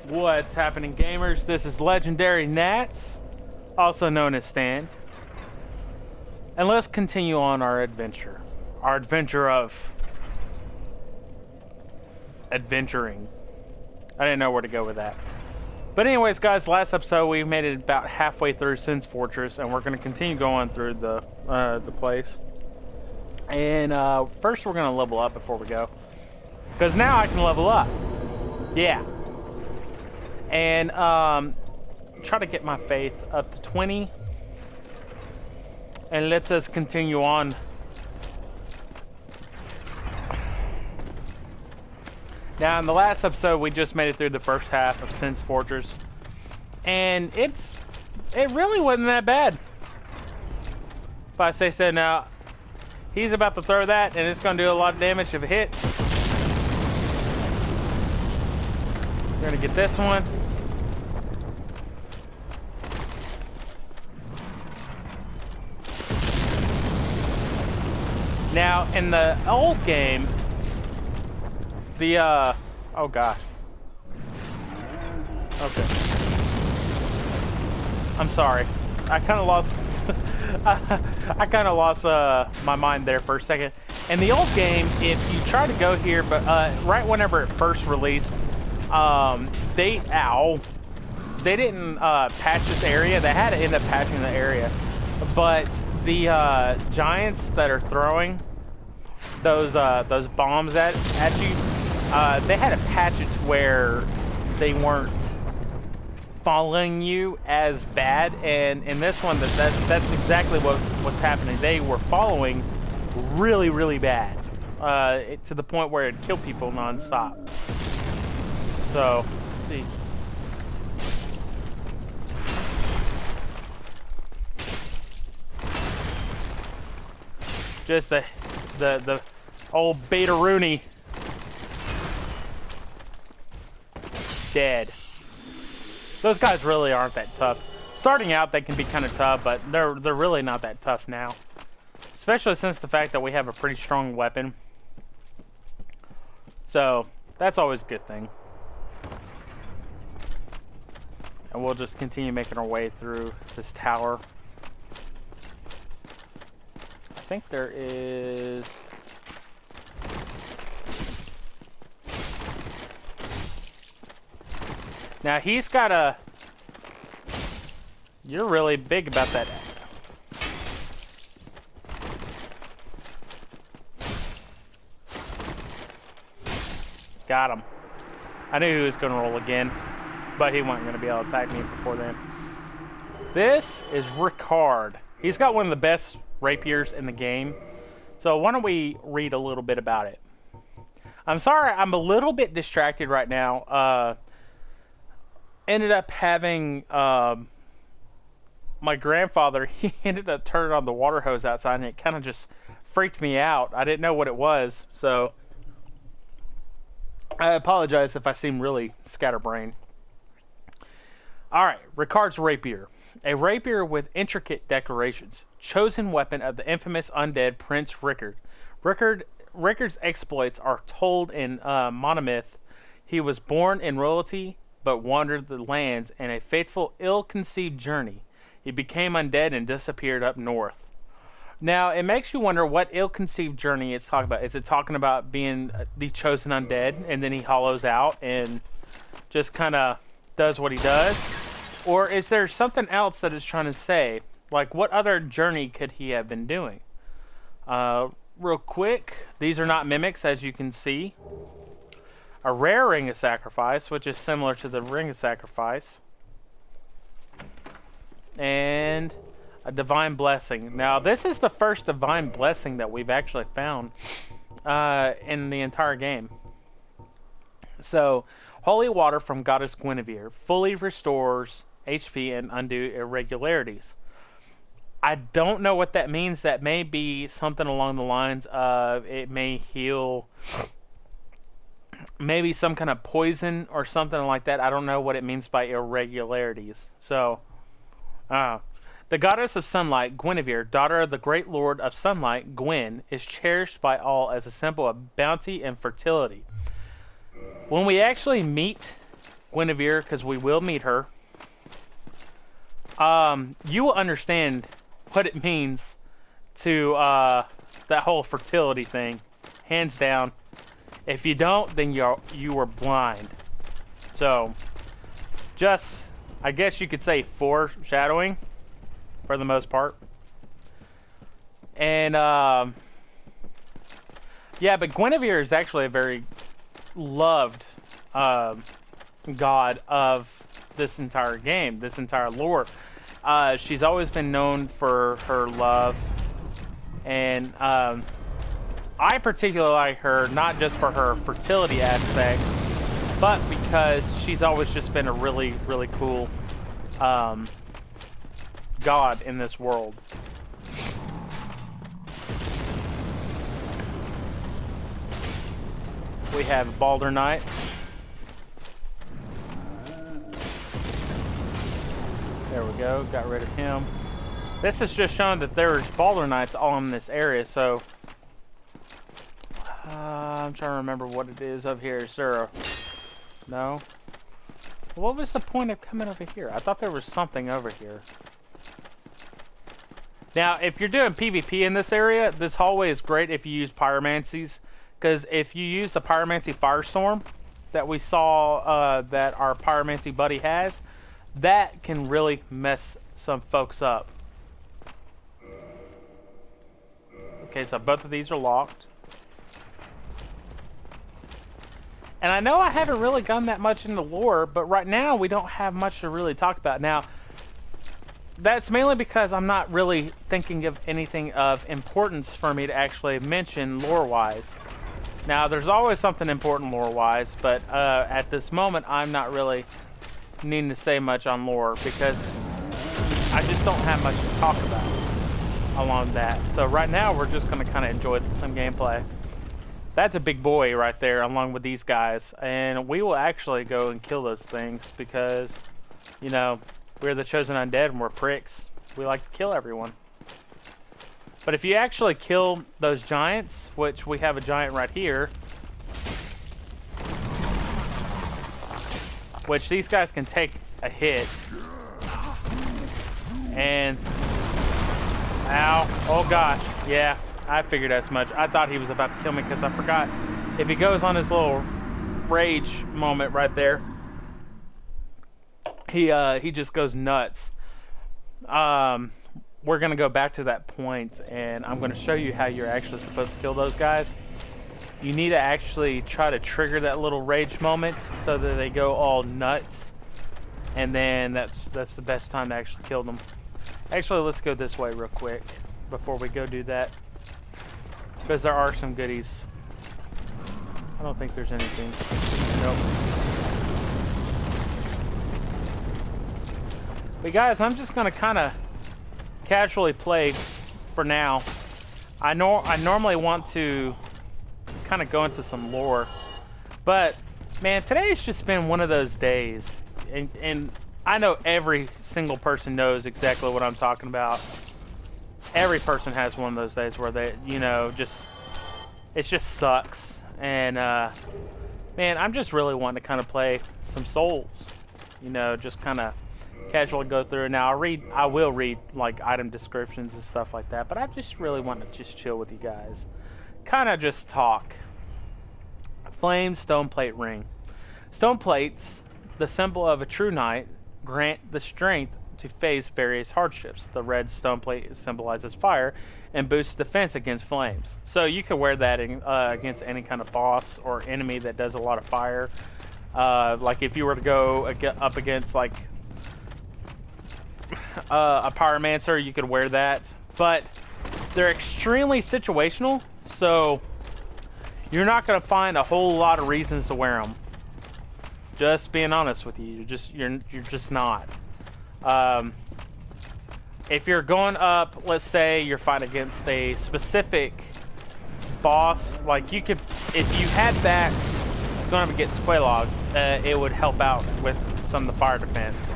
What's happening, gamers? This is Legendary Nats, also known as Stan. And let's continue on our adventure. Our adventure of adventuring. I didn't know where to go with that. But anyways, guys, last episode we made it about halfway through Sin's Fortress, and we're going to continue going through the place. And first we're going to level up before we go. Because now I can level up. Yeah. And try to get my faith up to 20. And let us continue on. Now, in the last episode, we just made it through the first half of Sin's Fortress. And it really wasn't that bad. If I say so. Now, he's about to throw that, and it's going to do a lot of damage if it hits. We're going to get this one. Now, in the old game, oh gosh. Okay. I'm sorry. I kind of lost, I kind of lost my mind there for a second. In the old game, if you try to go here, but right whenever it first released, they didn't patch this area. They had to end up patching the area, but the giants that are throwing those bombs at you, they had to patch it to where they weren't following you as bad. And in this one, that's exactly what's happening. They were following really, really bad, to the point where it killed people non-stop. So, let's see. Just the old Beta Rooney. Dead. Those guys really aren't that tough. Starting out, they can be kind of tough, but they're really not that tough now. Especially since the fact that we have a pretty strong weapon. So, that's always a good thing. And we'll just continue making our way through this tower. I think there is... Now he's got a... You're really big about that. Got him. I knew he was going to roll again, but he wasn't going to be able to attack me before then. This is Ricard. He's got one of the best rapiers in the game. So why don't we read a little bit about it. I'm sorry, I'm a little bit distracted right now. Ended up having my grandfather, he ended up turning on the water hose outside, and it kind of just freaked me out. I didn't know what it was, so I apologize if I seem really scatterbrained. Alright, Ricards Rapier. A rapier with intricate decorations. Chosen weapon of the infamous undead Prince Rickard. Rickard's exploits are told in monomyth. He was born in royalty, but wandered the lands in a fateful, ill-conceived journey. He became undead and disappeared up north. Now, it makes you wonder what ill-conceived journey it's talking about. Is it talking about being the chosen undead, and then he hollows out and just kind of does what he does? Or is there something else that it's trying to say? Like, what other journey could he have been doing? Real quick, these are not mimics, as you can see. A rare ring of sacrifice, which is similar to the ring of sacrifice. And a divine blessing. Now, this is the first divine blessing that we've actually found in the entire game. So, holy water from goddess Guinevere fully restores HP and undo irregularities. I don't know what that means. That may be something along the lines of it may heal... Maybe some kind of poison or something like that. I don't know what it means by irregularities. So, the goddess of sunlight, Guinevere, daughter of the great lord of sunlight, Gwyn, is cherished by all as a symbol of bounty and fertility. When we actually meet Guinevere, because we will meet her, you will understand what it means to that whole fertility thing, hands down. If you don't, then you are blind. So, just, I guess you could say foreshadowing, for the most part. And yeah, but Guinevere is actually a very loved god of this entire game, this entire lore. She's always been known for her love, and I particularly like her, not just for her fertility aspect, but because she's always just been a really, really cool god in this world. We have Balder Knight. There we go, got rid of him. This is just showing that there's Balder Knights all in this area, so I'm trying to remember what it is up here. Is there a... No? What was the point of coming over here? I thought there was something over here. Now, if you're doing PvP in this area, this hallway is great if you use pyromancies, because if you use the pyromancy firestorm that we saw that our pyromancy buddy has, that can really mess some folks up. Okay, so both of these are locked. And I know I haven't really gone that much into lore, but right now we don't have much to really talk about. Now, that's mainly because I'm not really thinking of anything of importance for me to actually mention lore-wise. Now, there's always something important lore-wise, but at this moment, I'm not really needing to say much on lore because I just don't have much to talk about along that. So right now, we're just going to kind of enjoy some gameplay. That's a big boy right there, along with these guys. And we will actually go and kill those things because, you know, we're the chosen undead and we're pricks. We like to kill everyone. But if you actually kill those giants, which we have a giant right here, which these guys can take a hit. And, ow, oh gosh, yeah, I figured as much. I thought he was about to kill me because I forgot. If he goes on his little rage moment right there, he just goes nuts. We're going to go back to that point, and I'm going to show you how you're actually supposed to kill those guys. You need to actually try to trigger that little rage moment so that they go all nuts, and then that's the best time to actually kill them. Actually, let's go this way real quick before we go do that, because there are some goodies. I don't think there's anything. Nope. But guys, I'm just going to kind of casually play for now. I normally want to kind of go into some lore, but man, today's just been one of those days, and I know every single person knows exactly what I'm talking about. Every person has one of those days where they, you know, it just sucks. And man, I'm just really wanting to kind of play some Souls, you know, just kind of casually go through. Now I will read like item descriptions and stuff like that, but I just really want to just chill with you guys, kind of just talk. Flame stone plate ring. Stone plates, the symbol of a true knight, grant the strength to face various hardships. The red stone plate symbolizes fire and boosts defense against flames. So you can wear that against any kind of boss or enemy that does a lot of fire. Like if you were to go up against like a pyromancer, you could wear that. But they're extremely situational, so you're not going to find a whole lot of reasons to wear them. Just being honest with you, you're just not. If you're going up, let's say you're fighting against a specific boss, like you could, if you had that going up against Quelaag, it would help out with some of the fire defense.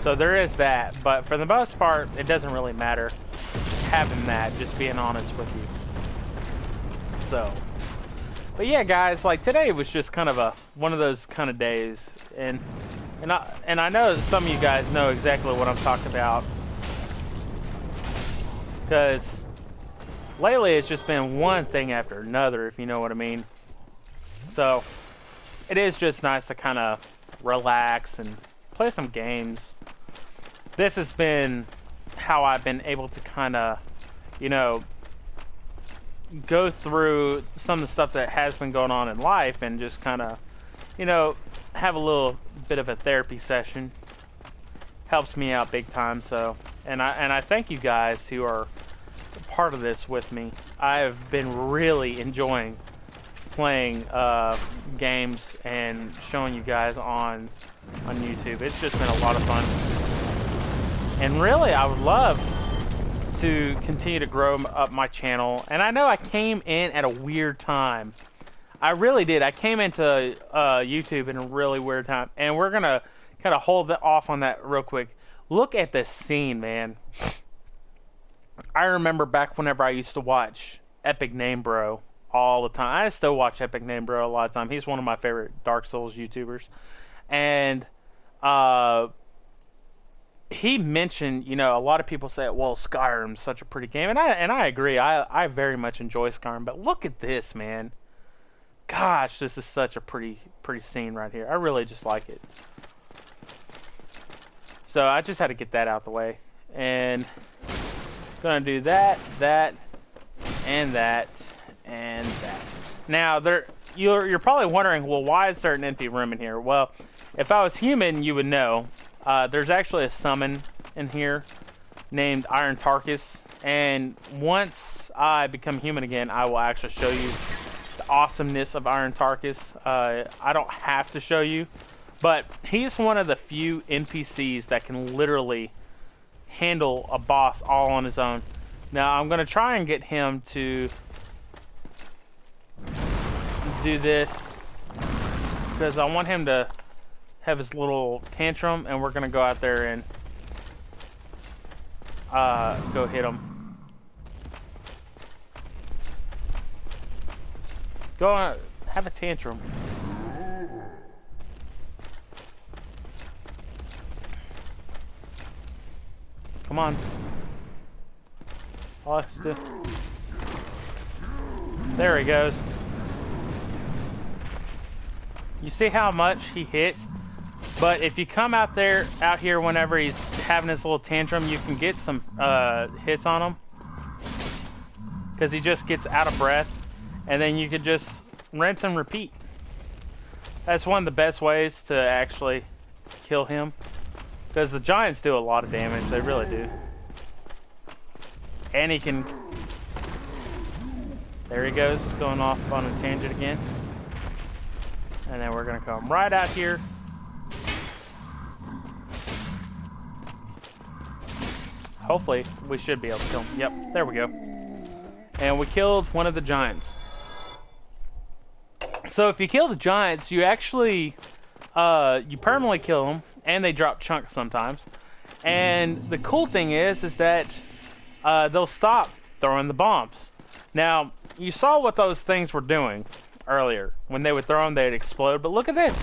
So there is that, but for the most part, it doesn't really matter having that, just being honest with you. So, But yeah, guys, like today was just kind of one of those kind of days, and I know that some of you guys know exactly what I'm talking about, because lately it's just been one thing after another, if you know what I mean. So it is just nice to kind of relax and play some games. This has been how I've been able to kind of, you know, go through some of the stuff that has been going on in life and just kind of, you know, have a little bit of a therapy session. Helps me out big time. So, and I thank you guys who are part of this with me. I have been really enjoying playing games and showing you guys on YouTube. It's just been a lot of fun. And really, I would love to continue to grow up my channel. And I know I came in at a weird time. I really did. I came into YouTube in a really weird time. And we're going to kind of hold off on that real quick. Look at this scene, man. I remember back whenever I used to watch Epic Name Bro all the time. I still watch Epic Name Bro a lot of time. He's one of my favorite Dark Souls YouTubers. And he mentioned, you know, a lot of people say, well, Skyrim's such a pretty game. And I agree. I very much enjoy Skyrim. But look at this, man. Gosh, this is such a pretty scene right here. I really just like it. So I just had to get that out the way. And gonna do that, and that, and that. Now, you're probably wondering, well, why is there an empty room in here? Well, if I was human, you would know. There's actually a summon in here named Iron Tarkus, and once I become human again, I will actually show you the awesomeness of Iron Tarkus. I don't have to show you, but he's one of the few NPCs that can literally handle a boss all on his own. Now, I'm going to try and get him to do this because I want him to have his little tantrum, and we're gonna go out there and go hit him. Go on, have a tantrum. Come on. Oh, there he goes. You see how much he hits? But if you come out here whenever he's having his little tantrum, you can get some hits on him. Because he just gets out of breath. And then you could just rinse and repeat. That's one of the best ways to actually kill him. Because the giants do a lot of damage. They really do. And he can... There he goes. Going off on a tangent again. And then we're going to come right out here. Hopefully, we should be able to kill him. Yep, there we go. And we killed one of the giants. So if you kill the giants, you actually, you permanently kill them, and they drop chunks sometimes. And the cool thing is that they'll stop throwing the bombs. Now, you saw what those things were doing earlier. When they would throw them, they'd explode. But look at this.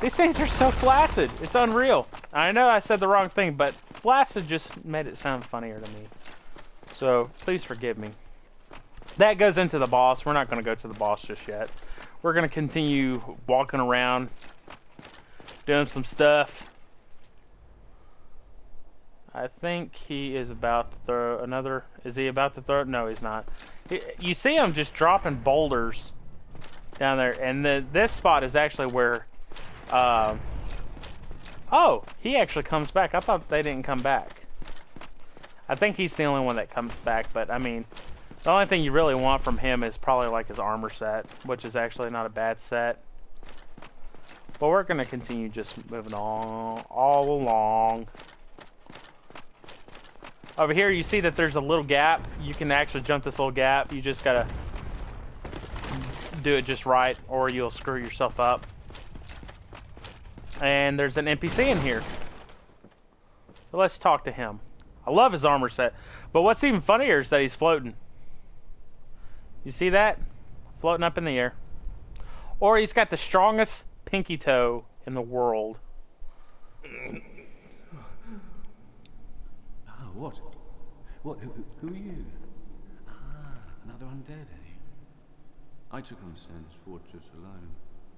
These things are so flaccid. It's unreal. I know I said the wrong thing, but flaccid just made it sound funnier to me. So, please forgive me. That goes into the boss. We're not going to go to the boss just yet. We're going to continue walking around, doing some stuff. I think he is about to throw another... Is he about to throw? No, he's not. You see him just dropping boulders down there. And this spot is actually where... oh, he actually comes back. I thought they didn't come back. I think he's the only one that comes back, but I mean, the only thing you really want from him is probably like his armor set, which is actually not a bad set. But we're going to continue just moving on, all along. Over here, you see that there's a little gap. You can actually jump this little gap. You just got to do it just right, or you'll screw yourself up. And there's an NPC in here. So let's talk to him. I love his armor set. But what's even funnier is that he's floating. You see that? Floating up in the air. Or he's got the strongest pinky toe in the world. What? What? Who are you? Another undead, eh? I took on Sen's fortress alone,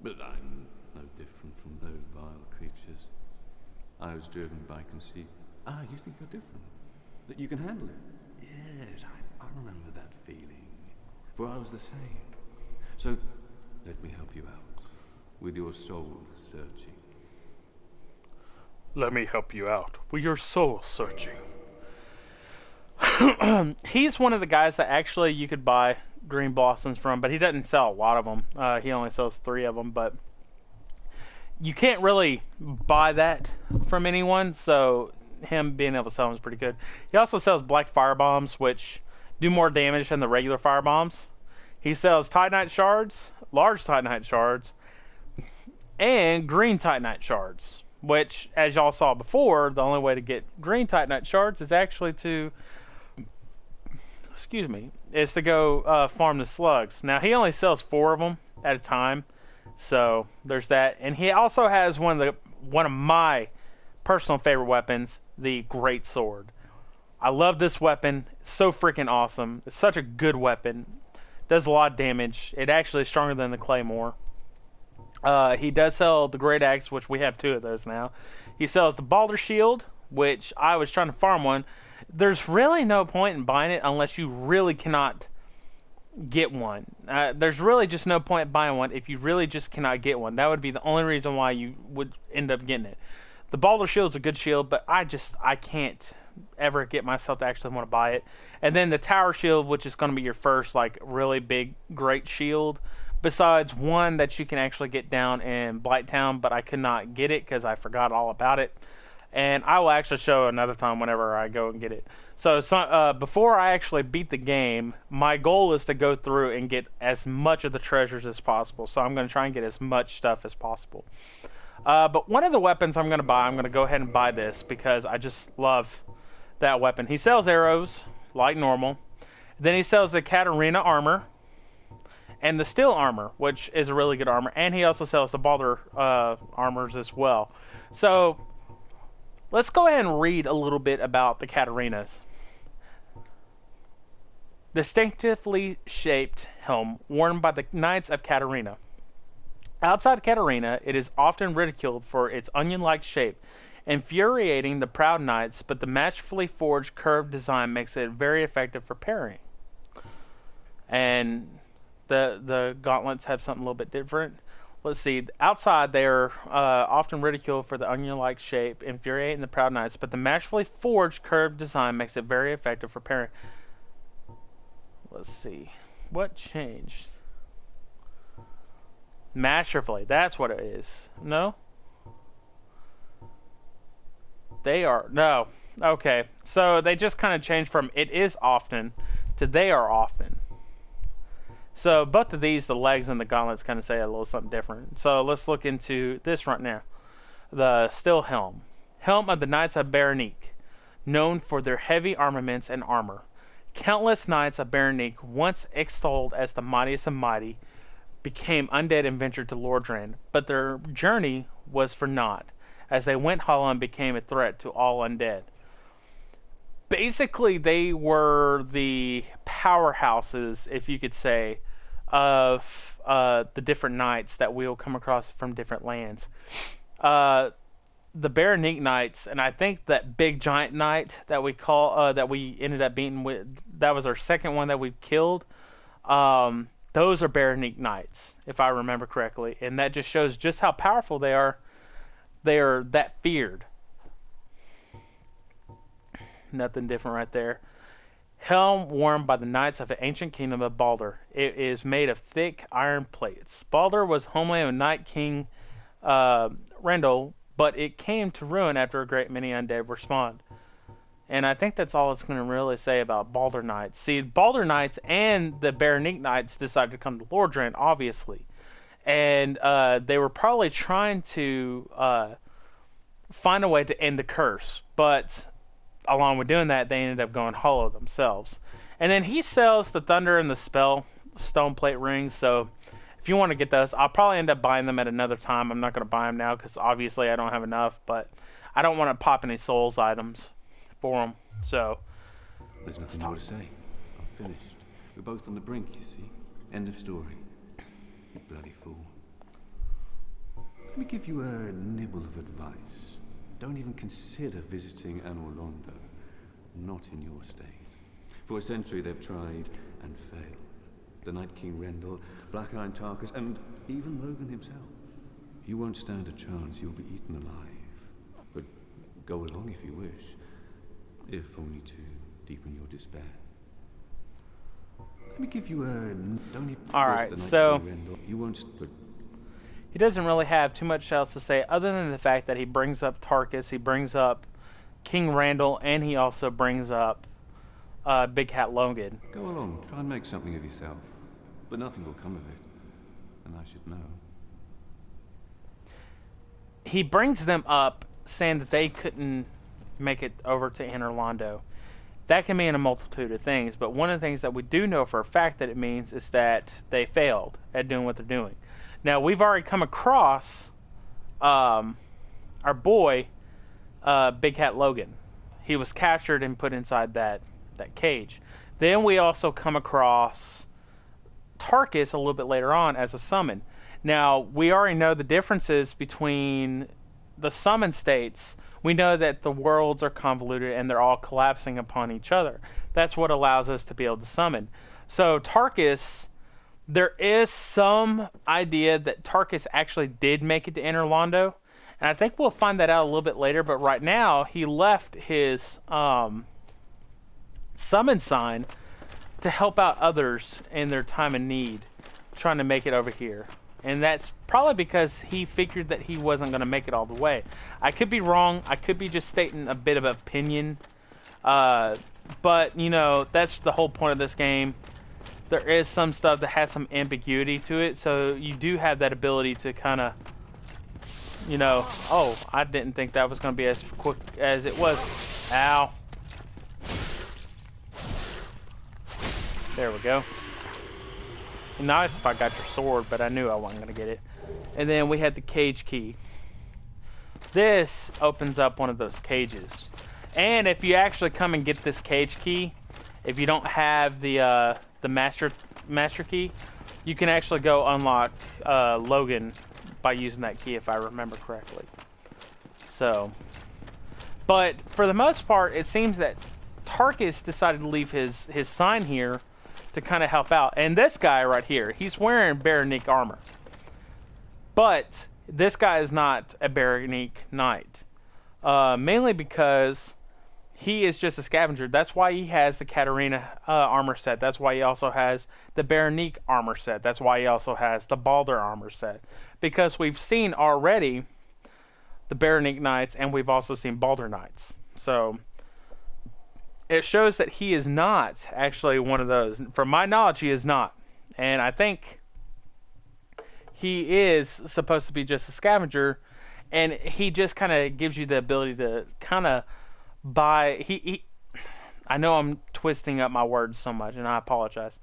but I'm no different from those vile creatures. I was driven by conceit. You think you're different? That you can handle it? Yes, I remember that feeling. For I was the same. So, let me help you out with your soul searching. Let me help you out with your soul searching. He's one of the guys that actually you could buy green blossoms from, but he doesn't sell a lot of them. He only sells 3 of them, but you can't really buy that from anyone, so him being able to sell them is pretty good. He also sells black fire bombs, which do more damage than the regular fire bombs. He sells Titanite shards, large Titanite shards, and green Titanite shards, which, as y'all saw before, the only way to get green Titanite shards is actually to is to go farm the slugs. Now, he only sells 4 of them at a time, so there's that. And he also has one of my personal favorite weapons, the Great Sword. I love this weapon. It's so freaking awesome. It's such a good weapon. Does a lot of damage. It actually is stronger than the Claymore. He does sell the Great Axe, which we have 2 of those now. He sells the Balder Shield, which I was trying to farm one. There's really no point in buying it unless you really cannot get one. There's really just no point in buying one if you really just cannot get one. That would be the only reason why you would end up getting it. The Balder Shield's a good shield, but I can't ever get myself to actually want to buy it. And then the Tower Shield, which is going to be your first like really big great shield, besides one that you can actually get down in Blighttown, but I could not get it because I forgot all about it. And I will actually show another time whenever I go and get it. So before I actually beat the game, my goal is to go through and get as much of the treasures as possible. So I'm going to try and get as much stuff as possible. But one of the weapons I'm going to go ahead and buy this because I just love that weapon. He sells arrows like normal. Then he sells the Katarina armor and the steel armor, which is a really good armor. And he also sells the Balder armors as well. So let's go ahead and read a little bit about the Katarinas. Distinctively shaped helm worn by the Knights of Katarina. Outside Katarina, it is often ridiculed for its onion-like shape, infuriating the proud knights, but the masterfully forged curved design makes it very effective for parrying. And the gauntlets have something a little bit different. Let's see. Outside, they are often ridiculed for the onion-like shape, infuriating the proud knights, but the masterfully forged curved design makes it very effective for parrying. Let's see. What changed? Masterfully. That's what it is. No? They are. No. Okay. So they just kind of changed from it is often to they are often. So both of these, the legs and the gauntlets, kind of say a little something different. So let's look into this right now. The steel helm. Helm of the Knights of Berenique, known for their heavy armaments and armor. Countless knights of Berenique, once extolled as the mightiest of mighty, became undead and ventured to Lordran, but their journey was for naught, as they went hollow and became a threat to all undead. Basically, they were the powerhouses, if you could say, of the different knights that we'll come across from different lands. The Berenique Knights, and I think that big giant knight that we ended up beating with, that was our second one that we killed. Those are Berenique Knights, if I remember correctly, and that just shows just how powerful they are. They are that feared. Nothing different right there. Helm worn by the knights of the ancient kingdom of Balder. It is made of thick iron plates. Balder was homeland of Night King Rendel, but it came to ruin after a great many undead were spawned. And I think that's all it's going to really say about Balder Knights. See, Balder Knights and the Berenique Knights decided to come to Lordran, obviously. And they were probably trying to find a way to end the curse. But along with doing that, they ended up going hollow themselves. And then he sells the Thunder and the Spell stone plate rings. So if you want to get those, I'll probably end up buying them at another time. I'm not going to buy them now because obviously I don't have enough, but I don't want to pop any souls items for them. So There's nothing more to say. I'm finished. We're both on the brink, you see. End of story. You bloody fool. Let me give you a nibble of advice. Don't even consider visiting Londo. Not in your state. For a century they've tried and failed. The Night King Rendell, Black Iron Tarkus, and even Logan himself. You won't stand a chance. You'll be eaten alive. But go along if you wish. If only to deepen your despair. Let me give you a... Don't even... Alright, so... You won't... He doesn't really have too much else to say other than the fact that he brings up Tarkus, he brings up King Randall, and he also brings up Big Cat Logan. Go along, try and make something of yourself. But nothing will come of it. And I should know. He brings them up saying that they couldn't make it over to Londo. That can mean a multitude of things, but one of the things that we do know for a fact that it means is that they failed at doing what they're doing. Now, we've already come across our boy, Big Cat Logan. He was captured and put inside that cage. Then we also come across Tarkus a little bit later on as a summon. Now, we already know the differences between the summon states. We know that the worlds are convoluted and they're all collapsing upon each other. That's what allows us to be able to summon. So Tarkus, there is some idea that Tarkus actually did make it to Londo, and I think we'll find that out a little bit later, but right now he left his summon sign to help out others in their time of need, trying to make it over here. And that's probably because he figured that he wasn't going to make it all the way. I could be wrong. I could be just stating a bit of opinion. But, you know, that's the whole point of this game. There is some stuff that has some ambiguity to it. So you do have that ability to kind of, you know, oh, I didn't think that was going to be as quick as it was. Ow. There we go. Nice if I got your sword, but I knew I wasn't going to get it. And then we had the cage key. This opens up one of those cages. And if you actually come and get this cage key, if you don't have the master key, you can actually go unlock Logan by using that key, if I remember correctly. So, but for the most part, it seems that Tarkus decided to leave his sign here to kind of help out. And this guy right here, he's wearing Baronique armor. But this guy is not a Baronique knight. Mainly because he is just a scavenger. That's why he has the Katarina armor set. That's why he also has the Baronique armor set. That's why he also has the Balder armor set. Because we've seen already the Baronique knights and we've also seen Balder knights. So it shows that he is not actually one of those. From my knowledge, he is not. And I think he is supposed to be just a scavenger. And he just kind of gives you the ability to kind of buy... I know I'm twisting up my words so much, and I apologize.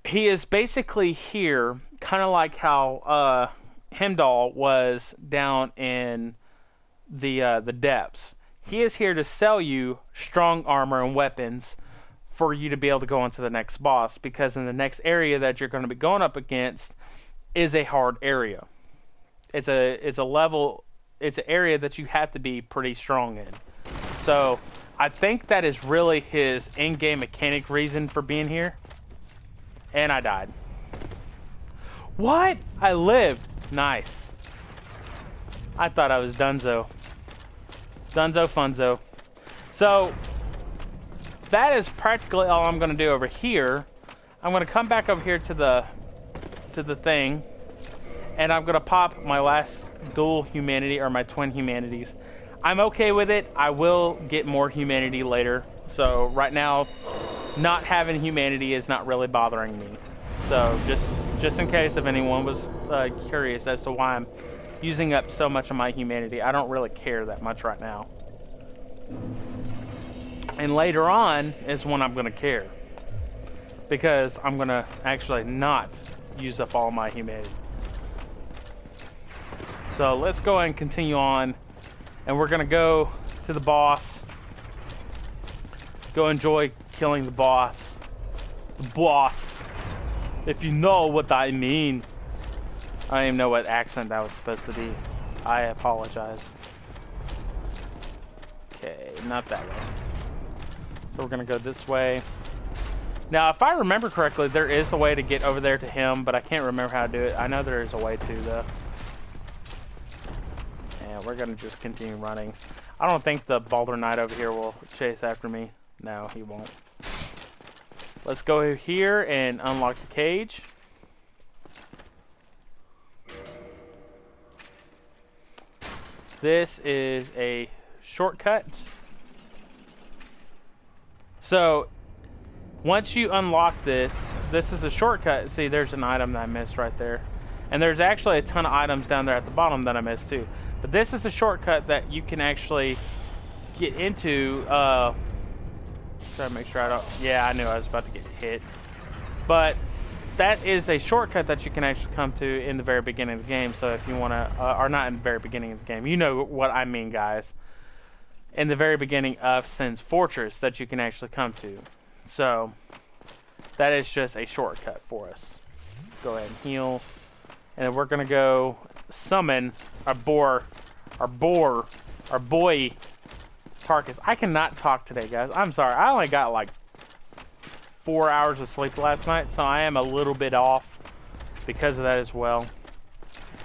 He is basically here, kind of like how Heimdall was down in the depths. He is here to sell you strong armor and weapons for you to be able to go on to the next boss, because in the next area that you're going to be going up against is a hard area. It's a level, it's an area that you have to be pretty strong in. So I think that is really his in-game mechanic reason for being here. And I died. What? I lived. Nice. I thought I was donezo. Dunzo funzo. So that is practically all I'm going to do over here. I'm going to come back over here to the thing, and I'm going to pop my last dual humanity, or my twin humanities. I'm okay with it. I will get more humanity later. So right now, not having humanity is not really bothering me. So just in case if anyone was curious as to why I'm using up so much of my humanity, I don't really care that much right now. And later on is when I'm going to care. because I'm gonna actually not use up all my humanity. So let's go ahead and continue on, and we're gonna go to the boss. Go enjoy killing the boss. The boss. If you know what I mean. I don't even know what accent that was supposed to be. I apologize. Okay, not that way. So we're gonna go this way. Now, if I remember correctly, there is a way to get over there to him, but I can't remember how to do it. I know there is a way to, though. And we're gonna just continue running. I don't think the Baldur Knight over here will chase after me. No, he won't. Let's go here and unlock the cage. This is a shortcut. So, once you unlock this, this is a shortcut. See, there's an item that I missed right there. And there's actually a ton of items down there at the bottom that I missed too. But this is a shortcut that you can actually get into. Try to make sure I don't... Yeah, I knew I was about to get hit. But that is a shortcut that you can actually come to in the very beginning of the game. So if you want to... or not in the very beginning of the game. You know what I mean, guys. In the very beginning of Sin's Fortress that you can actually come to. So that is just a shortcut for us. Go ahead and heal. And then we're going to go summon our boy, Tarkus. I cannot talk today, guys. I'm sorry. I only got like 4 hours of sleep last night, so I am a little bit off because of that as well.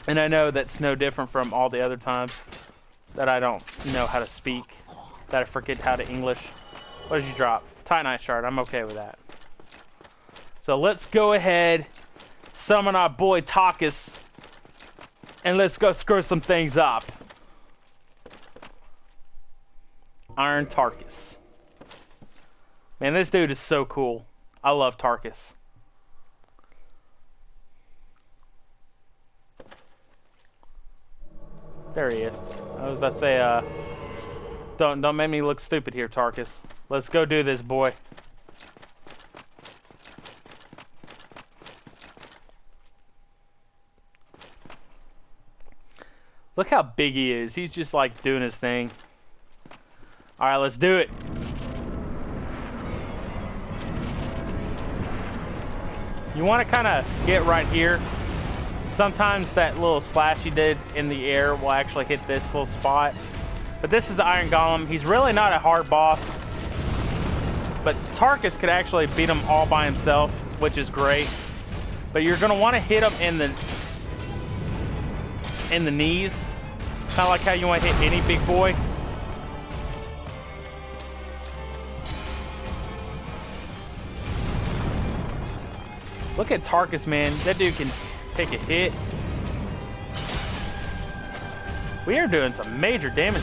And I know that's no different from all the other times that I don't know how to speak, that I forget how to English. What did you drop? Titanite shard. I'm okay with that. So let's go ahead, summon our boy Tarkus, and let's go screw some things up. Iron Tarkus. Man, this dude is so cool. I love Tarkus. There he is. I was about to say, don't make me look stupid here, Tarkus. Let's go do this, boy. Look how big he is. He's just like doing his thing. Alright, let's do it. You want to kind of get right here. Sometimes that little slash you did in the air will actually hit this little spot. But this is the Iron Golem. He's really not a hard boss. But Tarkus could actually beat him all by himself, which is great. But you're going to want to hit him in the knees. Kind of like how you want to hit any big boy. Look at Tarkus, man. That dude can take a hit. We are doing some major damage.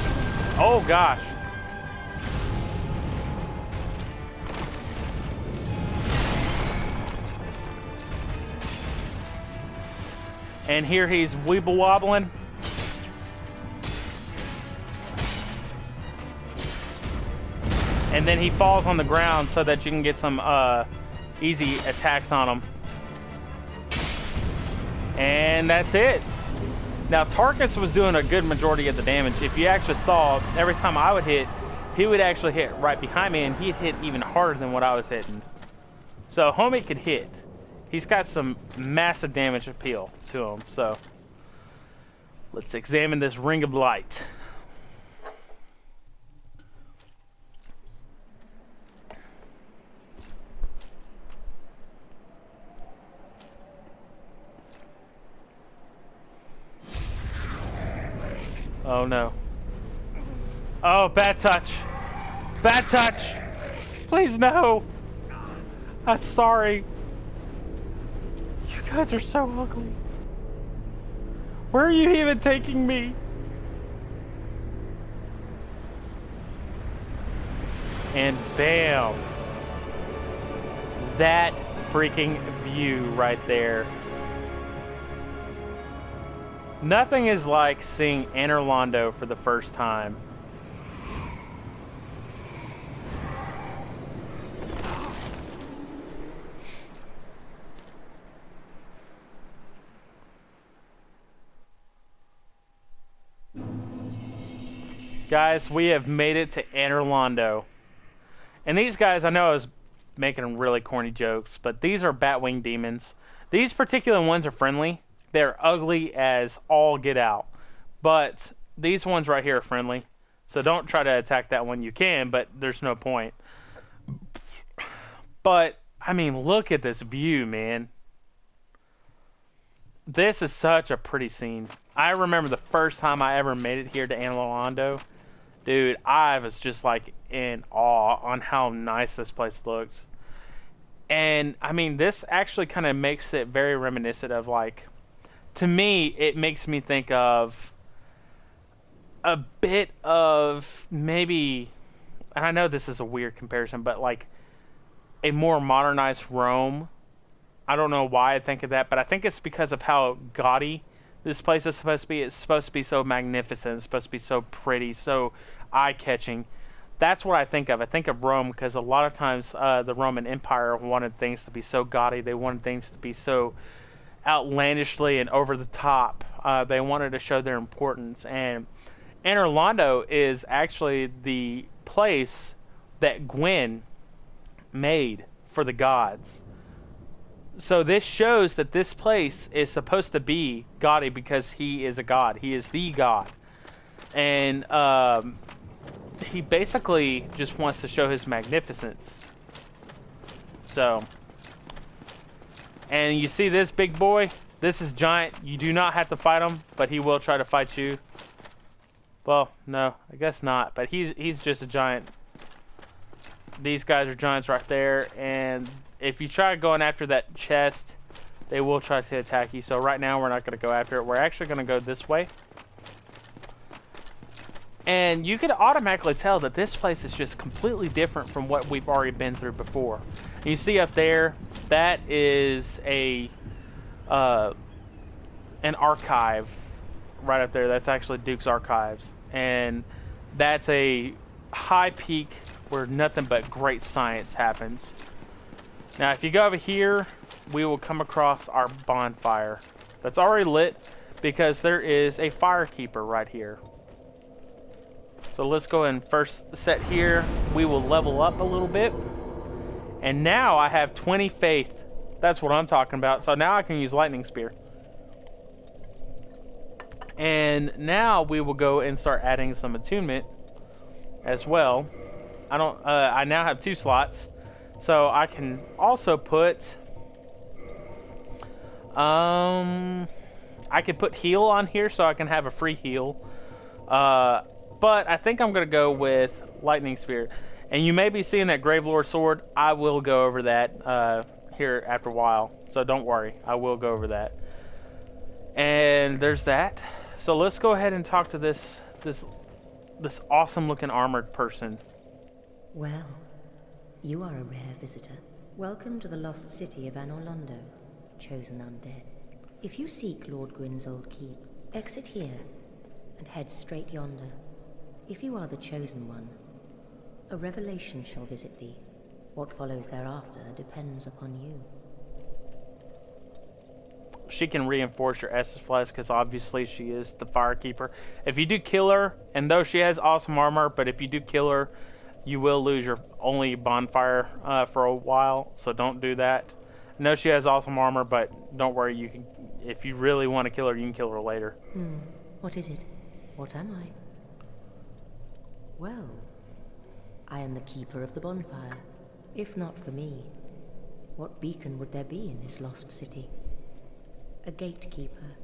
Oh, gosh. And here he's weeble wobbling. And then he falls on the ground so that you can get some easy attacks on him. And that's it. Now, Tarkus was doing a good majority of the damage. If you actually saw, every time I would hit, he would actually hit right behind me, and he'd hit even harder than what I was hitting. So, homie could hit. He's got some massive damage appeal to him. So, let's examine this Ring of Light. Oh no. Oh, bad touch. Bad touch. Please no. I'm sorry. You guys are so ugly. Where are you even taking me? And bam. That freaking view right there. Nothing is like seeing Enter Londo for the first time. Guys, we have made it to Londo. And these guys, I know I was making really corny jokes, but these are Batwing demons. These particular ones are friendly. They're ugly as all get out. But these ones right here are friendly. So don't try to attack that one. You can, but there's no point. But, I mean, look at this view, man. This is such a pretty scene. I remember the first time I ever made it here to Londo. Dude, I was just like in awe on how nice this place looks. And I mean, this actually kind of makes it very reminiscent of, like, to me, it makes me think of a bit of maybe, and I know this is a weird comparison, but like a more modernized Rome. I don't know why I think of that, but I think it's because of how gaudy this place is supposed to be. It's supposed to be so magnificent. It's supposed to be so pretty, so eye-catching. That's what I think of. I think of Rome because a lot of times the Roman Empire wanted things to be so gaudy. They wanted things to be so outlandishly and over the top. They wanted to show their importance. And Londo is actually the place that Gwen made for the gods. So this shows that this place is supposed to be gaudy because he is a god. He is the god. And he basically just wants to show his magnificence. So, and you see this big boy? This is giant. You do not have to fight him, but he will try to fight you. Well, no, I guess not. But he's just a giant. These guys are giants right there, and if you try going after that chest, they will try to attack you. So right now we're not going to go after it. We're actually going to go this way. And you can automatically tell that this place is just completely different from what we've already been through before. And you see up there, that is an archive right up there. That's actually Duke's Archives. And that's a high peak where nothing but great science happens. Now, if you go over here, we will come across our bonfire that's already lit because there is a firekeeper right here. So let's go ahead and first set here. We will level up a little bit. And now I have 20 faith. That's what I'm talking about. So now I can use lightning spear. And now we will go and start adding some attunement as well. I now have 2 slots. So I can also put I could put heal on here so I can have a free heal. But I think I'm going to go with lightning spear. And you may be seeing that Gravelord sword. I will go over that here after a while. So don't worry. I will go over that. And there's that. So let's go ahead and talk to this awesome looking armored person. Well, you are a rare visitor. Welcome to the lost city of Londo, chosen undead. If you seek Lord Gwyn's old keep, exit here and head straight yonder. If you are the chosen one, a revelation shall visit thee. What follows thereafter depends upon you. She can reinforce your Estus Flask because obviously she is the Firekeeper. If you do kill her, and though she has awesome armor, but if you do kill her, you will lose your only bonfire for a while, so don't do that. I know she has awesome armor, but don't worry, you can. If you really want to kill her, you can kill her later. What is it? What am I? Well, I am the keeper of the bonfire. If not for me, what beacon would there be in this lost city? A gatekeeper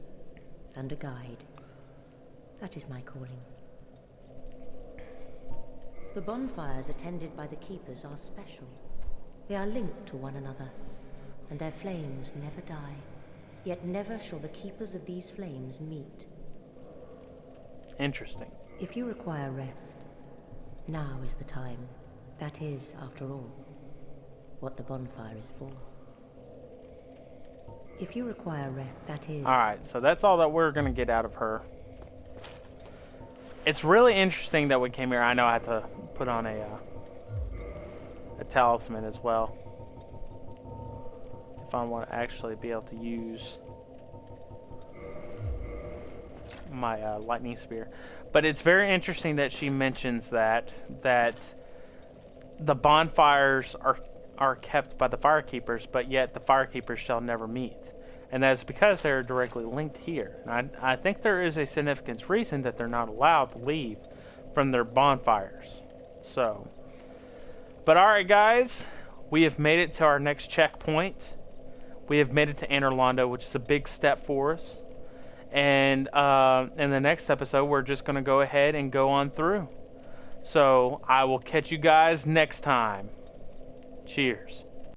and a guide. That is my calling. The bonfires attended by the keepers are special. They are linked to one another, and their flames never die. Yet never shall the keepers of these flames meet. Interesting. If you require rest, now is the time. That is, after all, what the bonfire is for. If you require rest, that is... Alright, so that's all that we're going to get out of her. It's really interesting that we came here. I know I had to put on a talisman as well. If I want to actually be able to use my lightning spear. But it's very interesting that she mentions that the bonfires are kept by the firekeepers, but yet the firekeepers shall never meet. And that's because they're directly linked here. And I think there is a significant reason that they're not allowed to leave from their bonfires. So, but alright guys, we have made it to our next checkpoint. We have made it to Anor Londo, which is a big step for us. And in the next episode, we're just going to go ahead and go on through. So, I will catch you guys next time. Cheers.